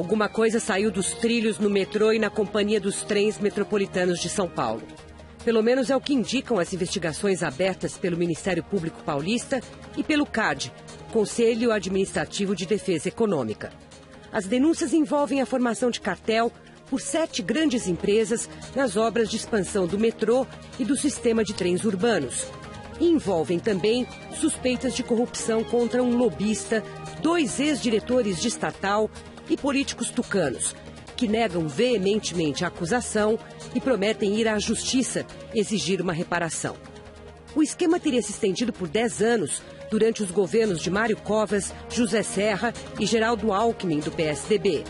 Alguma coisa saiu dos trilhos no metrô e na Companhia dos Trens Metropolitanos de São Paulo. Pelo menos é o que indicam as investigações abertas pelo Ministério Público Paulista e pelo CAD, Conselho Administrativo de Defesa Econômica. As denúncias envolvem a formação de cartel por 7 grandes empresas nas obras de expansão do metrô e do sistema de trens urbanos. E envolvem também suspeitas de corrupção contra um lobista, 2 ex-diretores de estatal e políticos tucanos, que negam veementemente a acusação e prometem ir à justiça exigir uma reparação. O esquema teria se estendido por 10 anos durante os governos de Mário Covas, José Serra e Geraldo Alckmin, do PSDB.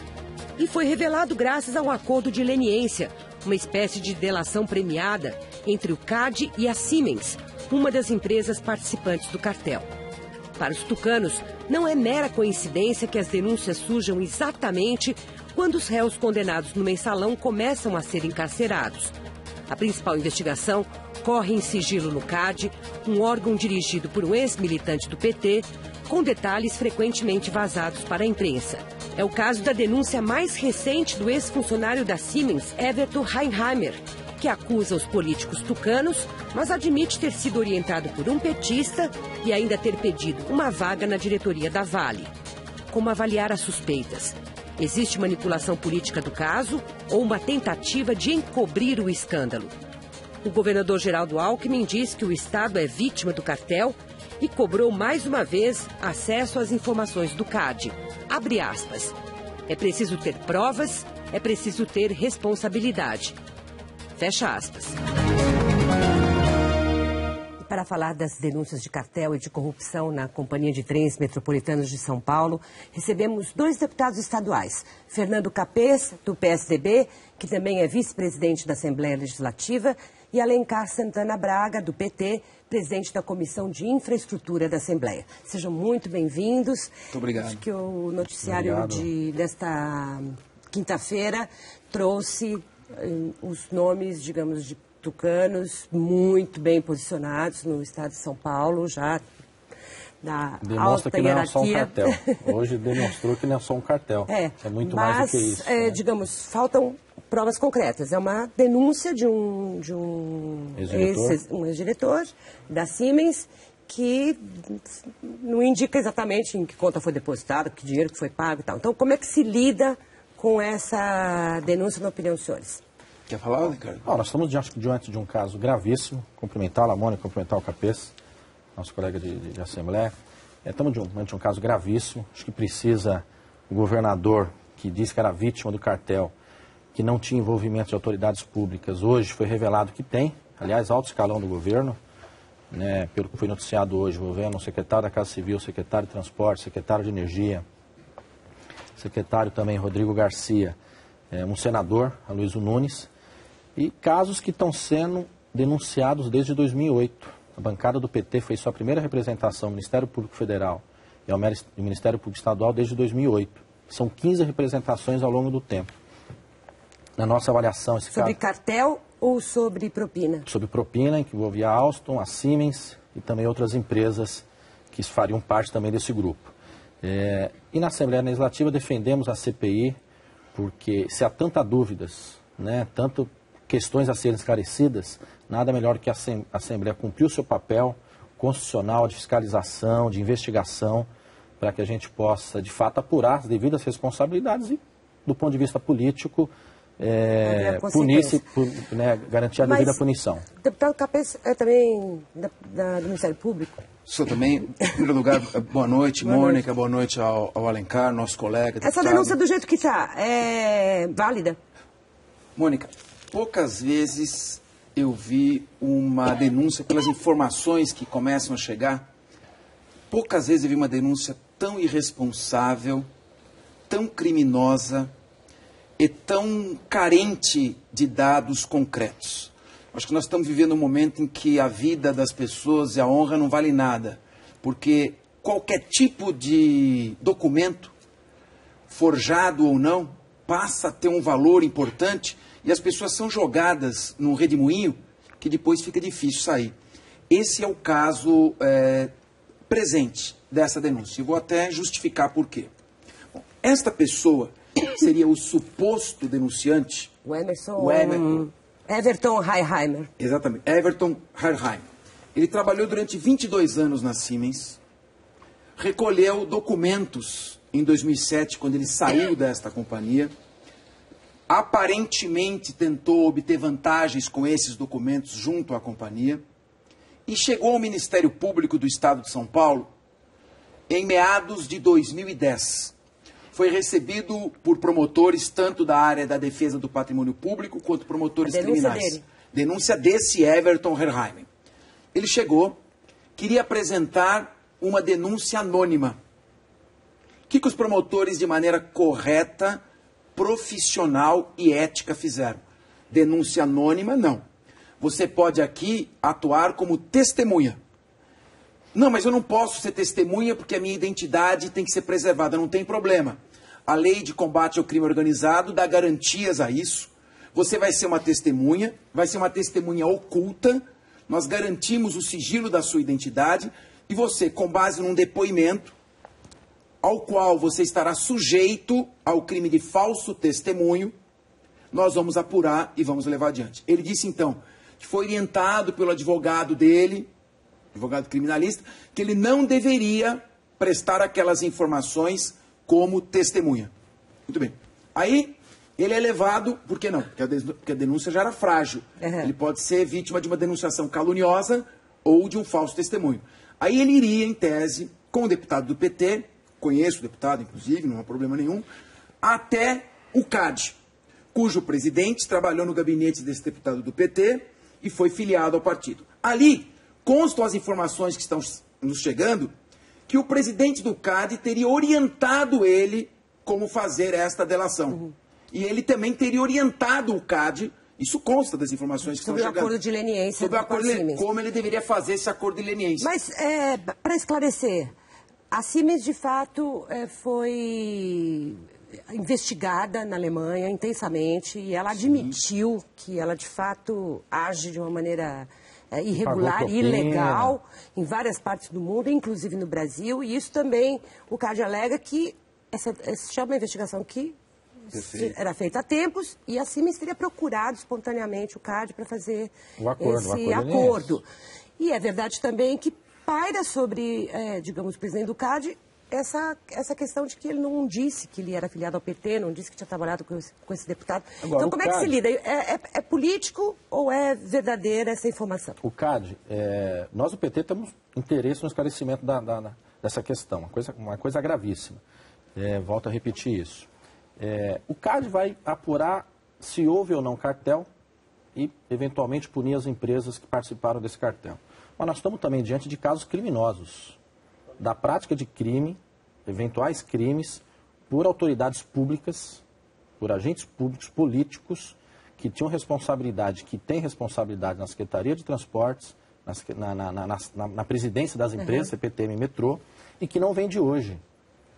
E foi revelado graças a um acordo de leniência, uma espécie de delação premiada entre o CAD e a Siemens, uma das empresas participantes do cartel. Para os tucanos, não é mera coincidência que as denúncias surjam exatamente quando os réus condenados no mensalão começam a ser encarcerados. A principal investigação corre em sigilo no CAD, um órgão dirigido por um ex-militante do PT, com detalhes frequentemente vazados para a imprensa. É o caso da denúncia mais recente do ex-funcionário da Siemens, Everton Heinheimer, que acusa os políticos tucanos, mas admite ter sido orientado por um petista e ainda ter pedido uma vaga na diretoria da Vale. Como avaliar as suspeitas? Existe manipulação política do caso ou uma tentativa de encobrir o escândalo? O governador Geraldo Alckmin diz que o Estado é vítima do cartel e cobrou mais uma vez acesso às informações do CAD. Abre aspas. É preciso ter provas, é preciso ter responsabilidade. Fecha aspas. Para falar das denúncias de cartel e de corrupção na Companhia de Trens Metropolitanos de São Paulo, recebemos 2 deputados estaduais. Fernando Capês, do PSDB, que também é vice-presidente da Assembleia Legislativa, e Alencar Santana Braga, do PT, presidente da Comissão de Infraestrutura da Assembleia. Sejam muito bem-vindos. Muito obrigado. Acho que o noticiário desta quinta-feira trouxe os nomes, digamos, de tucanos muito bem posicionados no estado de São Paulo, já na demonstra alta que hierarquia. Não é só um cartel. Hoje demonstrou que não é só um cartel. É muito mais do que isso. Né? Digamos, faltam provas concretas. É uma denúncia de um ex-diretor da Siemens que não indica exatamente em que conta foi depositado, que dinheiro que foi pago e tal. Então, como é que se lida com essa denúncia, na opinião dos senhores? Quer falar, Ricardo? Nós estamos diante de um caso gravíssimo. Cumprimentar a Mônica, cumprimentar o Capês, nosso colega de Assembleia. Estamos diante de um caso gravíssimo. Acho que precisa o governador, que disse que era vítima do cartel, que não tinha envolvimento de autoridades públicas, hoje foi revelado que tem, aliás, alto escalão do governo, né, pelo que foi noticiado hoje, envolvendo o secretário da Casa Civil, secretário de Transporte, secretário de Energia, secretário também Rodrigo Garcia, um senador, Aloysio Nunes, e casos que estão sendo denunciados desde 2008. A bancada do PT fez sua primeira representação ao Ministério Público Federal e ao Ministério Público Estadual desde 2008. São 15 representações ao longo do tempo. Na nossa avaliação, esse sobre caso, cartel ou sobre propina? Sobre propina, que envolvia a Alstom, a Siemens e também outras empresas que fariam parte também desse grupo. E na Assembleia Legislativa defendemos a CPI, porque se há tantas dúvidas, né, tanto questões a serem esclarecidas, nada melhor que a Assembleia cumprir o seu papel constitucional de fiscalização, de investigação, para que a gente possa, de fato, apurar as devidas responsabilidades e, do ponto de vista político, punir-se, garantir a devida punição. O deputado Capês é também do Ministério Público? Sou também, em primeiro lugar, boa noite, Mônica, boa noite ao Alencar, nosso colega. Essa denúncia do jeito que está, é válida? Mônica, poucas vezes eu vi uma denúncia, pelas informações que começam a chegar, poucas vezes eu vi uma denúncia tão irresponsável, tão criminosa e tão carente de dados concretos. Acho que nós estamos vivendo um momento em que a vida das pessoas e a honra não vale nada, porque qualquer tipo de documento, forjado ou não, passa a ter um valor importante e as pessoas são jogadas num redemoinho que depois fica difícil sair. Esse é o caso presente dessa denúncia. Eu vou até justificar por quê. Bom, esta pessoa seria o suposto denunciante. O Emerson... Everton Herrheimer. Exatamente, Everton Herrheimer. Ele trabalhou durante 22 anos na Siemens, recolheu documentos em 2007, quando ele saiu desta companhia, aparentemente tentou obter vantagens com esses documentos junto à companhia e chegou ao Ministério Público do Estado de São Paulo em meados de 2010. Foi recebido por promotores tanto da área da defesa do patrimônio público quanto promotores criminais. Denúncia desse Everton Herrheimer. Ele chegou, queria apresentar uma denúncia anônima. O que os promotores, de maneira correta, profissional e ética, fizeram? Denúncia anônima, não. Você pode aqui atuar como testemunha. Não, mas eu não posso ser testemunha porque a minha identidade tem que ser preservada. Não tem problema. A lei de combate ao crime organizado dá garantias a isso. Você vai ser uma testemunha oculta. Nós garantimos o sigilo da sua identidade e você, com base num depoimento, ao qual você estará sujeito ao crime de falso testemunho, nós vamos apurar e vamos levar adiante. Ele disse, então, que foi orientado pelo advogado dele, advogado criminalista, que ele não deveria prestar aquelas informações como testemunha. Muito bem. Aí, ele é levado, por que não? Porque a denúncia já era frágil. Uhum. Ele pode ser vítima de uma denunciação caluniosa ou de um falso testemunho. Aí ele iria, em tese, com o deputado do PT, conheço o deputado, inclusive, não há problema nenhum, até o CAD, cujo presidente trabalhou no gabinete desse deputado do PT e foi filiado ao partido. Ali constam as informações que estão nos chegando que o presidente do CAD teria orientado ele como fazer esta delação. Uhum. E ele também teria orientado o CAD, isso consta das informações que estão chegando. Sobre o acordo de leniência. Sobre o acordo de leniência, como ele deveria fazer esse acordo de leniência. Mas, para esclarecer, a Siemens, de fato, foi investigada na Alemanha intensamente e ela admitiu que ela, de fato, age de uma maneira irregular e ilegal em várias partes do mundo, inclusive no Brasil. E isso também, o CAD alega que essa chama investigação que era feita há tempos e a Siemens teria procurado espontaneamente o CAD para fazer esse acordo. E é verdade também que paira sobre, digamos, o presidente do CAD essa questão de que ele não disse que ele era afiliado ao PT, não disse que tinha trabalhado com esse deputado. Agora, então, como é que se lida? É político ou é verdadeira essa informação? O CAD, nós do PT temos interesse no esclarecimento dessa questão, uma coisa gravíssima. Volto a repetir isso. O CAD vai apurar se houve ou não cartel e, eventualmente, punir as empresas que participaram desse cartel. Mas nós estamos também diante de casos criminosos, da prática de crime, eventuais crimes, por autoridades públicas, por agentes públicos, políticos, que tinham responsabilidade, que têm responsabilidade na Secretaria de Transportes, na presidência das empresas, CPTM e Metrô, e que não vem de hoje.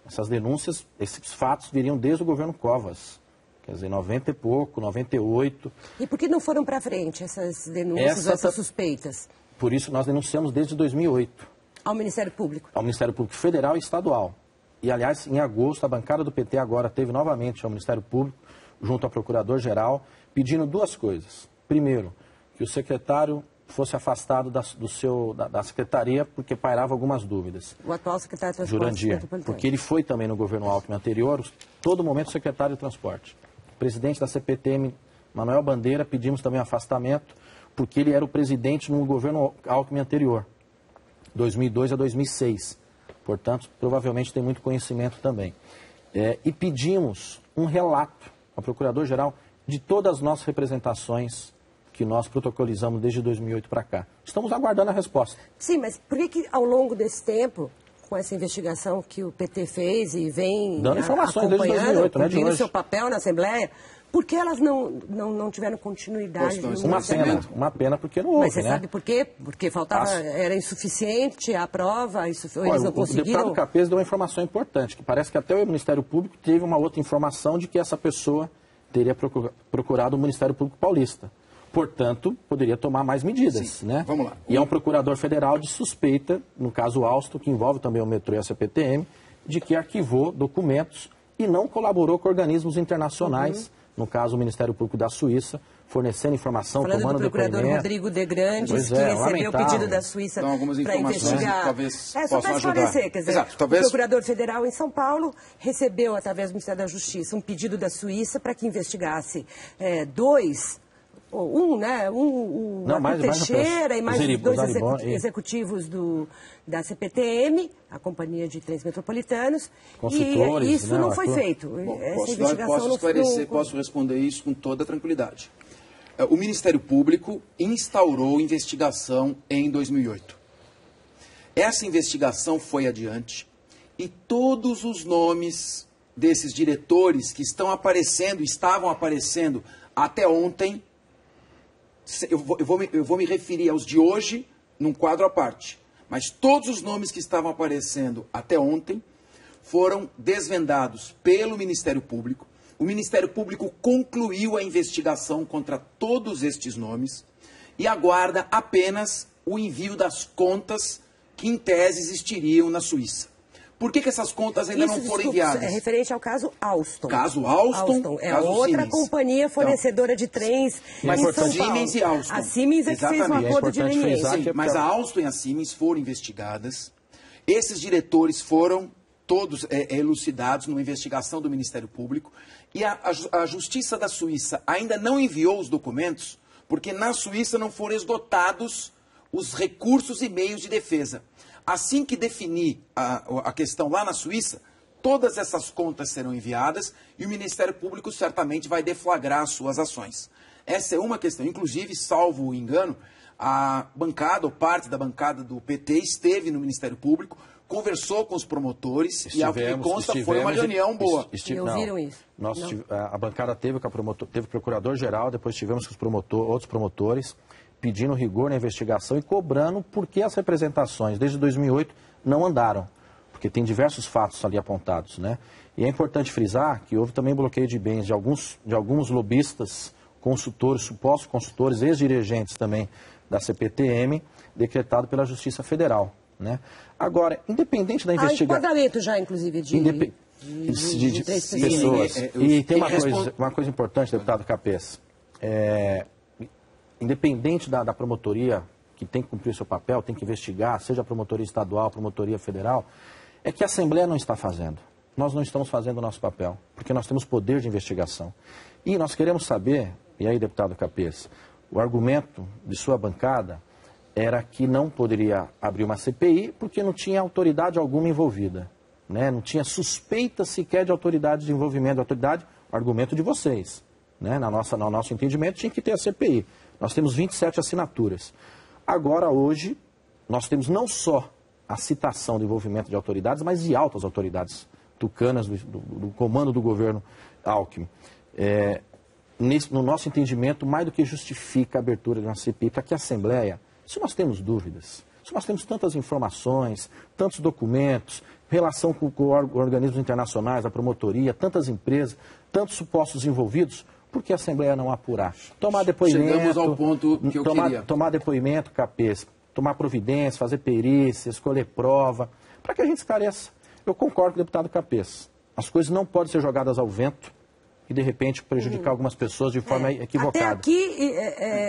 Essas denúncias, esses fatos viriam desde o governo Covas, quer dizer, 90 e pouco, 98. E por que não foram para frente essas denúncias, essas suspeitas? Por isso nós denunciamos desde 2008. Ao Ministério Público? Ao Ministério Público Federal e Estadual. E, aliás, em agosto, a bancada do PT agora teve novamente ao Ministério Público, junto ao Procurador-Geral, pedindo duas coisas. Primeiro, que o secretário fosse afastado da secretaria porque pairava algumas dúvidas. O atual secretário de Transporte. Jurandir, porque ele foi também no governo Alckmin anterior, todo momento secretário de Transporte. O presidente da CPTM, Manuel Bandeira, pedimos também afastamento, porque ele era o presidente no governo Alckmin anterior, 2002 a 2006. Portanto, provavelmente tem muito conhecimento também. E pedimos um relato ao Procurador-Geral de todas as nossas representações que nós protocolizamos desde 2008 para cá. Estamos aguardando a resposta. Sim, mas por que ao longo desse tempo, com essa investigação que o PT fez e vem dando informações desde 2008, né, cumprindo seu papel na Assembleia, por que elas não tiveram continuidade? Uma pena porque não houve, mas você sabe por quê? Porque era insuficiente a prova, eles não conseguiram... O deputado Capês deu uma informação importante, que parece que até o Ministério Público teve uma outra informação de que essa pessoa teria procurado o Ministério Público Paulista. Portanto, poderia tomar mais medidas, Sim, né? Vamos lá. E é um procurador federal de suspeita, no caso Alstom, que envolve também o metrô e a CPTM, de que arquivou documentos e não colaborou com organismos internacionais, no caso o Ministério Público da Suíça, fornecendo informação, falando tomando do procurador depoimento. Rodrigo de Grandes, que recebeu lamentável. o pedido da Suíça para investigar. Talvez Só possam para ajudar. esclarecer, quer dizer, Exato, talvez... o procurador federal em São Paulo recebeu, através do Ministério da Justiça, um pedido da Suíça para que investigasse Arthur Teixeira e mais dois executivos da CPTM, a Companhia de Trens Metropolitanos, e isso não foi feito. Bom, essa investigação posso esclarecer, posso responder isso com toda tranquilidade. O Ministério Público instaurou investigação em 2008. Essa investigação foi adiante e todos os nomes desses diretores que estavam aparecendo até ontem, eu vou me referir aos de hoje num quadro à parte, mas todos os nomes que estavam aparecendo até ontem foram desvendados pelo Ministério Público. O Ministério Público concluiu a investigação contra todos estes nomes e aguarda apenas o envio das contas que, em tese, existiriam na Suíça. Por que essas contas ainda não foram enviadas? É referente ao caso Alstom. Caso Alstom, é caso outra Siemens. Companhia fornecedora de trens mas em São Paulo. Siemens e Alstom. A Siemens é que fez um acordo de leniência. Mas a Alstom e a Siemens foram investigadas. Esses diretores foram todos elucidados numa investigação do Ministério Público. E a Justiça da Suíça ainda não enviou os documentos, porque na Suíça não foram esgotados os recursos e meios de defesa. Assim que definir a questão lá na Suíça, todas essas contas serão enviadas e o Ministério Público certamente vai deflagrar as suas ações. Essa é uma questão. Inclusive, salvo o engano, a bancada, ou parte da bancada do PT, esteve no Ministério Público, conversou com os promotores e, ao que consta, foi uma reunião boa. Ouviram isso? A bancada teve o procurador-geral, depois tivemos com outros promotores, pedindo rigor na investigação e cobrando porque as representações, desde 2008, não andaram. Porque tem diversos fatos ali apontados, né? E é importante frisar que houve também bloqueio de bens de alguns lobistas, consultores, supostos consultores, ex-dirigentes também da CPTM, decretado pela Justiça Federal, né? Agora, independente da investigação... Há enquadramento já, inclusive, de pessoas. E tem uma coisa importante, deputado Capês. Independente da promotoria, que tem que cumprir seu papel, tem que investigar, seja a promotoria estadual, a promotoria federal, é que a Assembleia não está fazendo. Nós não estamos fazendo o nosso papel, porque nós temos poder de investigação. E nós queremos saber, e aí, deputado Capês, o argumento de sua bancada era que não poderia abrir uma CPI porque não tinha autoridade alguma envolvida, né? Não tinha suspeita sequer de autoridade de envolvimento, o argumento de vocês, né? No nosso entendimento, tinha que ter a CPI. Nós temos 27 assinaturas. Agora, hoje, nós temos não só a citação do envolvimento de autoridades, mas de altas autoridades tucanas do comando do governo Alckmin. No nosso entendimento, mais do que justifica a abertura de uma CPI para que a Assembleia, se nós temos dúvidas, se nós temos tantas informações, tantos documentos, relação com organismos internacionais, a promotoria, tantas empresas, tantos supostos envolvidos, por que a Assembleia não apurar? Tomar depoimento... Chegamos ao ponto que eu queria. Tomar depoimento, Capês, tomar providência, fazer perícia, escolher prova, para que a gente esclareça. Eu concordo com o deputado Capês. As coisas não podem ser jogadas ao vento e, de repente, prejudicar algumas pessoas de forma equivocada. Até aqui,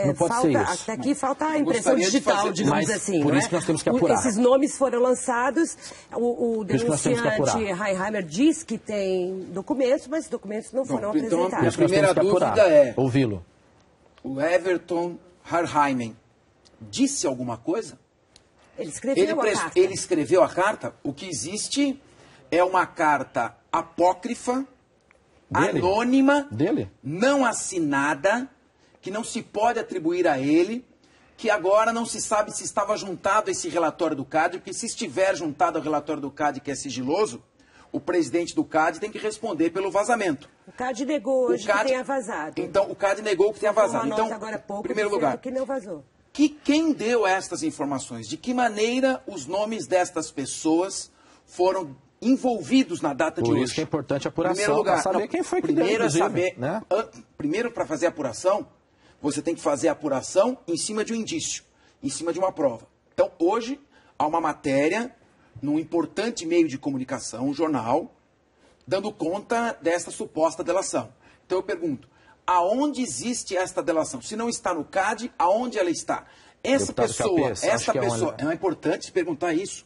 não pode ser isso. Até aqui falta a impressão digital, digamos assim. Por isso que nós temos que apurar. Esses nomes foram lançados, o denunciante Heiheimer diz que tem documentos, mas os documentos não foram apresentados. Então, a primeira dúvida é... ouvi-lo. O Everton Heiheimer disse alguma coisa? Ele escreveu a carta. Ele escreveu a carta? O que existe é uma carta apócrifa, anônima, não assinada, que não se pode atribuir a ele, que agora não se sabe se estava juntado a esse relatório do CAD, porque se estiver juntado ao relatório do CAD, que é sigiloso, o presidente do CAD tem que responder pelo vazamento. O CAD negou hoje que tenha vazado. Então, o CAD negou que tenha vazado. Então, agora há pouco, em primeiro lugar, que não vazou. Quem deu estas informações? De que maneira os nomes destas pessoas foram envolvidos na data de hoje? Por isso que é importante a apuração, primeiro lugar, saber quem foi que primeiro deu, né? Primeiro, para fazer a apuração, você tem que fazer a apuração em cima de um indício, em cima de uma prova. Então, hoje, há uma matéria num importante meio de comunicação, um jornal, dando conta dessa suposta delação. Então eu pergunto, aonde existe esta delação? Se não está no CAD, aonde ela está? Essa pessoa, é importante perguntar isso.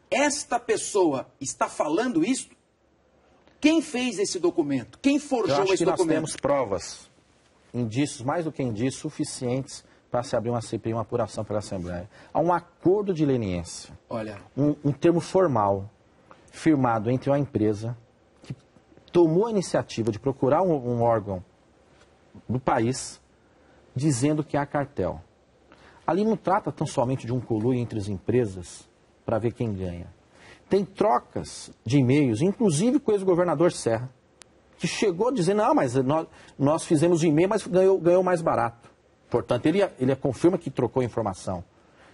Esta pessoa está falando isso? Quem fez esse documento? Quem forjou esse documento? Nós temos provas, indícios, mais do que indícios, suficientes para se abrir uma CPI, uma apuração pela Assembleia. Há um acordo de leniência, um termo formal, firmado entre uma empresa que tomou a iniciativa de procurar um órgão do país, dizendo que há cartel. Ali não trata tão somente de um conluio entre as empresas para ver quem ganha. Tem trocas de e-mails, inclusive com o ex-governador Serra, que chegou dizendo, não, mas nós fizemos o e-mail, mas ganhou mais barato. Portanto, ele confirma que trocou informação.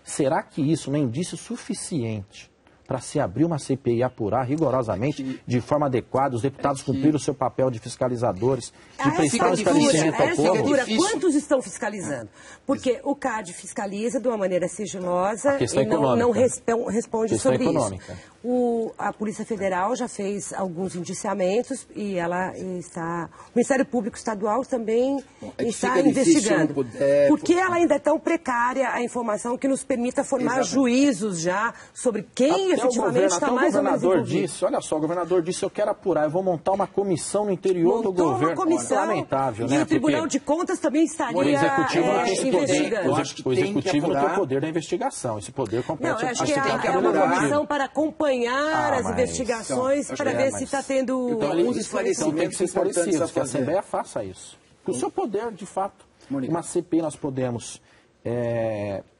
Será que isso não é indício suficiente para se abrir uma CPI e apurar rigorosamente, de forma adequada, os deputados cumpriram o seu papel de fiscalizadores, de prestar um esclarecimento ao povo? Quantos estão fiscalizando? Porque o CAD fiscaliza de uma maneira sigilosa e não responde sobre isso. A Polícia Federal já fez alguns indiciamentos e o Ministério Público Estadual também está investigando. Porque ela ainda é tão precária a informação que nos permita formar juízos já sobre quem efetivamente está mais ou menos envolvido. Olha só, o governador disse, eu quero apurar, eu vou montar uma comissão no interior do governo. Uma comissão, lamentável, né? E o Tribunal de Contas também estaria investigando. O Executivo não tem o poder da investigação. Esse poder compete ao Executivo. É uma comissão para acompanhar as investigações, para ver se está tendo alguns esclarecimentos importantes a que a Assembleia faça isso. Com o seu poder, de fato. Uma CPI nós podemos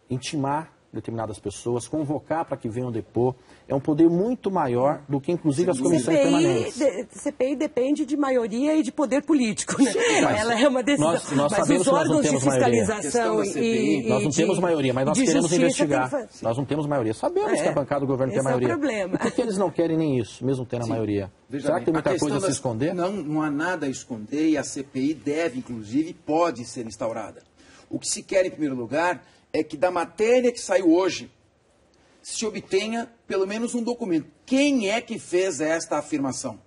intimar determinadas pessoas, convocar para que venham depor, é um poder muito maior do que, inclusive, as comissões permanentes. CPI depende de maioria e de poder político, né? Sim, ela é uma decisão. Nós sabemos os órgãos de fiscalização nós não temos maioria, mas nós queremos investigar. Nós não temos maioria. Sabemos que a bancada do governo tem maioria. É o problema. Por que eles não querem nem isso, mesmo tendo a maioria? Será que tem muita coisa a se esconder? Não há nada a esconder e a CPI deve, inclusive, pode ser instaurada. O que se quer, em primeiro lugar, é que da matéria que saiu hoje se obtenha pelo menos um documento. Quem é que fez esta afirmação?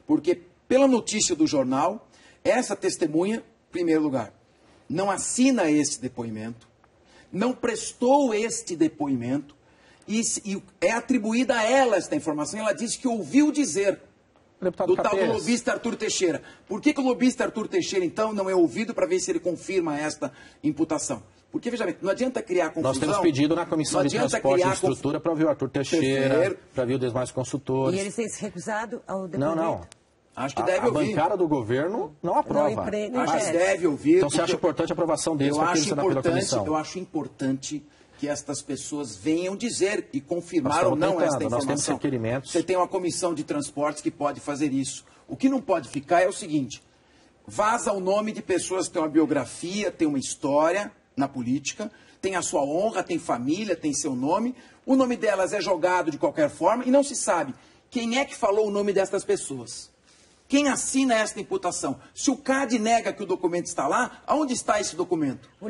Porque, pela notícia do jornal, essa testemunha, em primeiro lugar, não assina este depoimento, não prestou este depoimento e é atribuída a ela esta informação. Ela disse que ouviu dizer do tal do lobista Arthur Teixeira. Por que o lobista Arthur Teixeira, então, não é ouvido para ver se ele confirma esta imputação? Porque, veja bem, não adianta criar confusão. Nós temos pedido na Comissão de Transporte e Estrutura para ouvir o Arthur Teixeira, para ouvir os demais consultores. E eles têm se recusado ao depoimento? Não. Acho que deve ouvir. A bancada do governo não aprova. Mas deve ouvir. Então você acha importante a aprovação deles para que eles sejam pela comissão? Eu acho importante que estas pessoas venham dizer e confirmar ou não esta informação. Nós temos requerimentos. Você tem uma comissão de transportes que pode fazer isso. O que não pode ficar é o seguinte, vaza o nome de pessoas que têm uma biografia, têm uma história na política, tem a sua honra, tem família, tem seu nome, o nome delas é jogado de qualquer forma e não se sabe quem é que falou o nome destas pessoas. Quem assina esta imputação? Se o CAD nega que o documento está lá, aonde está esse documento? O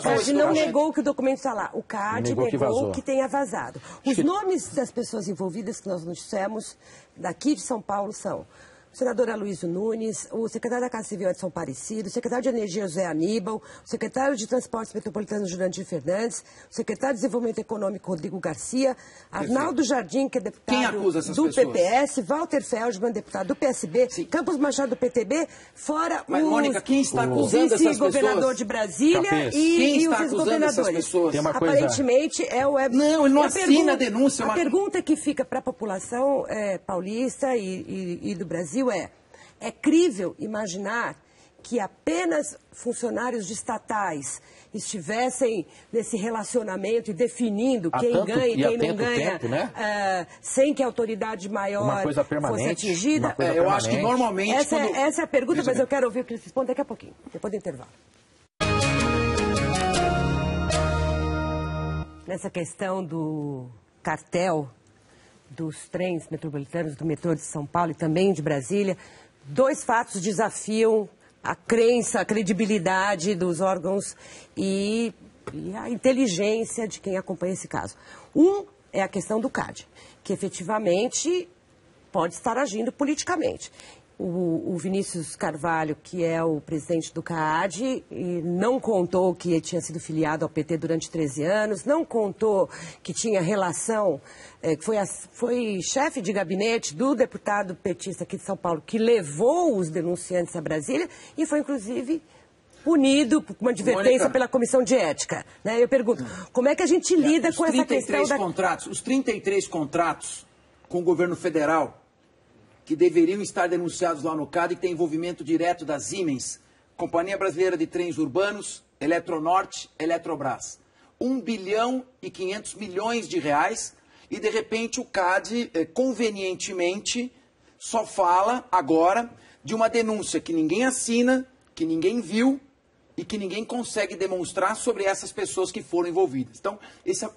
CAD não negou que o documento está lá. O CAD negou que tenha vazado. Os nomes das pessoas envolvidas que nós noticiamos daqui de São Paulo são o senador Aloysio Nunes, o secretário da Casa Civil Edson Parecido, o secretário de Energia José Aníbal, o secretário de Transportes Metropolitanos Jurandir Fernandes, o secretário de Desenvolvimento Econômico Rodrigo Garcia, Arnaldo Jardim, que é deputado do PPS, Walter Feldman, deputado do PSB, Campos Machado do PTB, fora Mônica, quem está acusando o vice-governador de Brasília e os vice-governadores. Aparentemente é o web. Não, ele não assina a denúncia. A pergunta que fica para a população paulista e do Brasil é crível imaginar que apenas funcionários estatais estivessem nesse relacionamento e definindo quem ganha e quem não ganha, tempo, né? Sem que a autoridade maior fosse atingida? Eu acho que normalmente... Essa é a pergunta, mas eu quero ouvir o que eles respondem daqui a pouquinho, depois do intervalo. Nessa questão do cartel dos trens metropolitanos, do metrô de São Paulo e também de Brasília, dois fatos desafiam a crença, a credibilidade dos órgãos e a inteligência de quem acompanha esse caso. Um é a questão do CAD, que efetivamente pode estar agindo politicamente. O Vinícius Carvalho, que é o presidente do CAAD, não contou que tinha sido filiado ao PT durante 13 anos, não contou que tinha relação, que foi chefe de gabinete do deputado petista aqui de São Paulo, que levou os denunciantes a Brasília e foi, inclusive, punido com uma advertência, Mônica, pela Comissão de Ética. Né? Eu pergunto, como é que a gente lida com essa questão Os 33 contratos com o governo federal que deveriam estar denunciados lá no CAD e que tem envolvimento direto da Siemens, Companhia Brasileira de Trens Urbanos, Eletronorte, Eletrobras. 1 bilhão e 500 milhões de reais e, de repente, o CAD, convenientemente, só fala agora de uma denúncia que ninguém assina, que ninguém viu e que ninguém consegue demonstrar sobre essas pessoas que foram envolvidas. Então,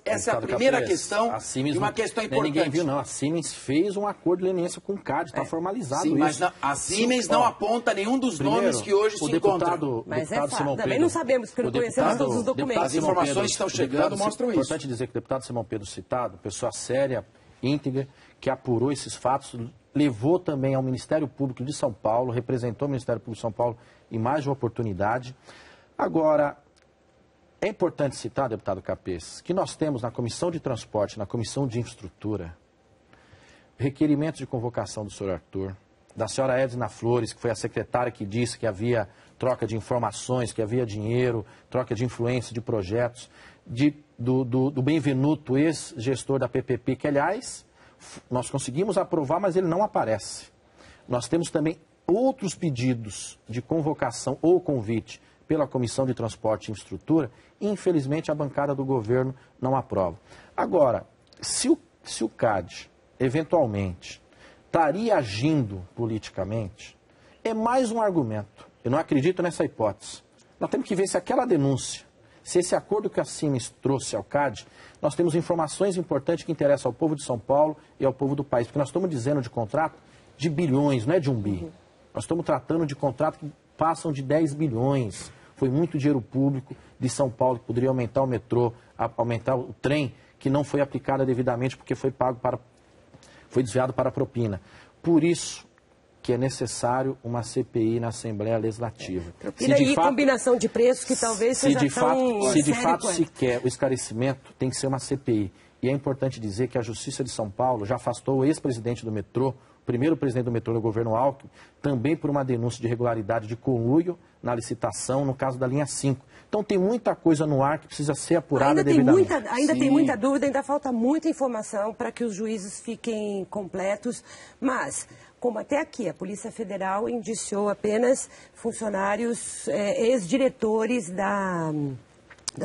essa é a primeira questão e uma questão importante. Ninguém viu, não. A Siemens fez um acordo de leniência com o CAD, está formalizado sim, isso. Mas a Siemens não aponta nenhum dos nomes que hoje se encontram. Mas também não sabemos, porque não conhecemos todos os documentos. As informações que estão chegando mostram isso. É importante dizer que o deputado Simão Pedro citado, pessoa séria, íntegra, que apurou esses fatos, levou também ao Ministério Público de São Paulo, representou o Ministério Público de São Paulo em mais de uma oportunidade. Agora, é importante citar, deputado Capês, que nós temos na Comissão de Transporte, na Comissão de Infraestrutura, requerimentos de convocação do senhor Arthur, da senhora Edna Flores, que foi a secretária que disse que havia troca de informações, que havia dinheiro, troca de influência de projetos, do Benvenuto, ex-gestor da PPP, que, aliás, nós conseguimos aprovar, mas ele não aparece. Nós temos também outros pedidos de convocação ou convite pela Comissão de Transporte e Infraestrutura, e infelizmente a bancada do governo não aprova. Agora, se o CAD, eventualmente, estaria agindo politicamente, é mais um argumento. Eu não acredito nessa hipótese. Nós temos que ver se aquela denúncia, se esse acordo que a Siemens trouxe ao CAD, nós temos informações importantes que interessam ao povo de São Paulo e ao povo do país, porque nós estamos dizendo de contrato de bilhões, não é de 1 bi. Nós estamos tratando de contratos que passam de 10 bilhões. Foi muito dinheiro público de São Paulo que poderia aumentar o metrô, aumentar o trem, que não foi aplicado devidamente porque foi desviado para a propina. Por isso que é necessário uma CPI na Assembleia Legislativa. Propina e combinação de preços que talvez seja Se de fato se quer o esclarecimento, tem que ser uma CPI. E é importante dizer que a Justiça de São Paulo já afastou o ex-presidente do metrô, o primeiro presidente do metrô no governo Alckmin, também por uma denúncia de irregularidade de conluio na licitação, no caso da linha 5. Então tem muita coisa no ar que precisa ser apurada devidamente. Ainda tem muita dúvida, ainda falta muita informação para que os juízos fiquem completos, mas, como até aqui a Polícia Federal indiciou apenas funcionários, ex-diretores da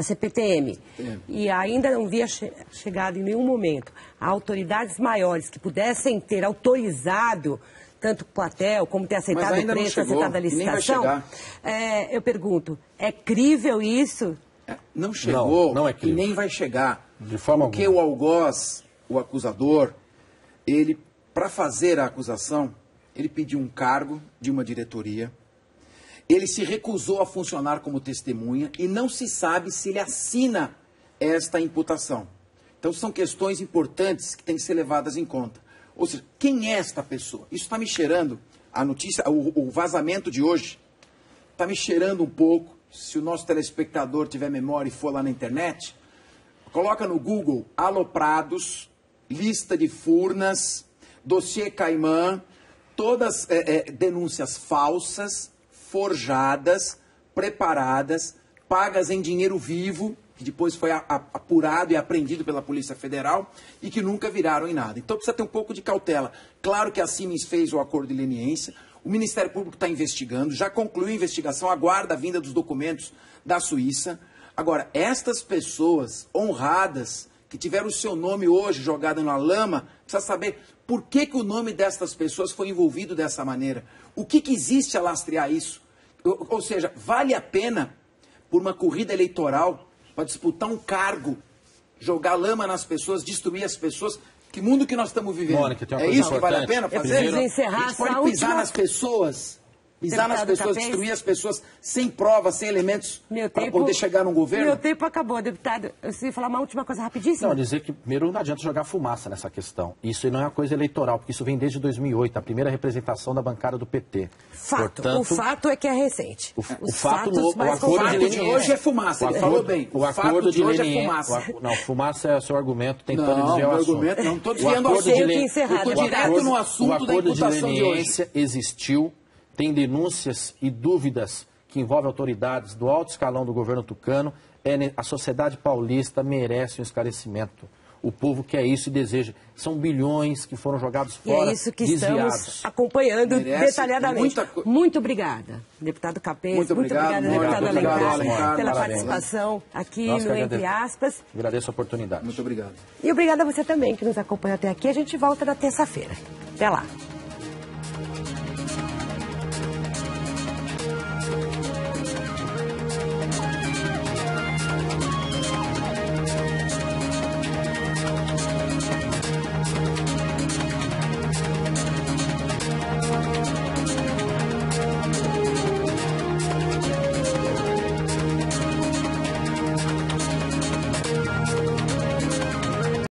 CPTM, e ainda não havia chegado em nenhum momento a autoridades maiores que pudessem ter autorizado tanto o Platel, como ter aceitado o preço, aceitado a licitação. Eu pergunto, é crível isso? Não chegou, não é crível. E nem vai chegar. De forma porque alguma. O algoz, o acusador, ele, para fazer a acusação, ele pediu um cargo de uma diretoria, ele se recusou a funcionar como testemunha e não se sabe se ele assina esta imputação. Então são questões importantes que têm que ser levadas em conta. Ou seja, quem é esta pessoa? Isso está me cheirando, a notícia, o vazamento de hoje, está me cheirando um pouco. Se o nosso telespectador tiver memória e for lá na internet, coloca no Google Aloprados, lista de Furnas, dossiê Caimã, todas denúncias falsas, forjadas, preparadas, pagas em dinheiro vivo, que depois foi apurado e apreendido pela Polícia Federal e que nunca viraram em nada. Então precisa ter um pouco de cautela. Claro que a Siemens fez o acordo de leniência, o Ministério Público está investigando, já concluiu a investigação, aguarda a vinda dos documentos da Suíça. Agora, estas pessoas honradas, que tiveram o seu nome hoje jogado na lama, precisa saber por que o nome destas pessoas foi envolvido dessa maneira. O que existe a lastrear isso? Ou seja, vale a pena, por uma corrida eleitoral, para disputar um cargo, jogar lama nas pessoas, destruir as pessoas? Que mundo que nós estamos vivendo? Mônica, é isso que vale a pena fazer? Encerrar a gente pode pisar nas pessoas pisar nas pessoas, destruir as pessoas sem provas, sem elementos para poder chegar num governo? Meu tempo acabou, deputado. Você ia falar uma última coisa rapidíssima? Não, dizer que primeiro não adianta jogar fumaça nessa questão. Isso não é uma coisa eleitoral, porque isso vem desde 2008, a primeira representação da bancada do PT. Fato. Portanto, o fato é que é recente. O fato de hoje é fumaça. Ele falou bem. O acordo de hoje é fumaça. Não, fumaça é o seu argumento tentando desviar o assunto. Não estou desviando o assunto. Eu estou direto no assunto da imputação de hoje. Existiu, tem denúncias e dúvidas que envolvem autoridades do alto escalão do governo tucano. A sociedade paulista merece um esclarecimento. O povo quer isso e deseja. São bilhões que foram jogados fora, e é isso que desviados. Estamos acompanhando detalhadamente. Muito obrigada, deputado Capês. Muito obrigada, deputado Alencar, pela participação aqui no Entre Aspas. Agradeço a oportunidade. Muito obrigado. E obrigada a você também que nos acompanha até aqui. A gente volta na terça-feira. Até lá.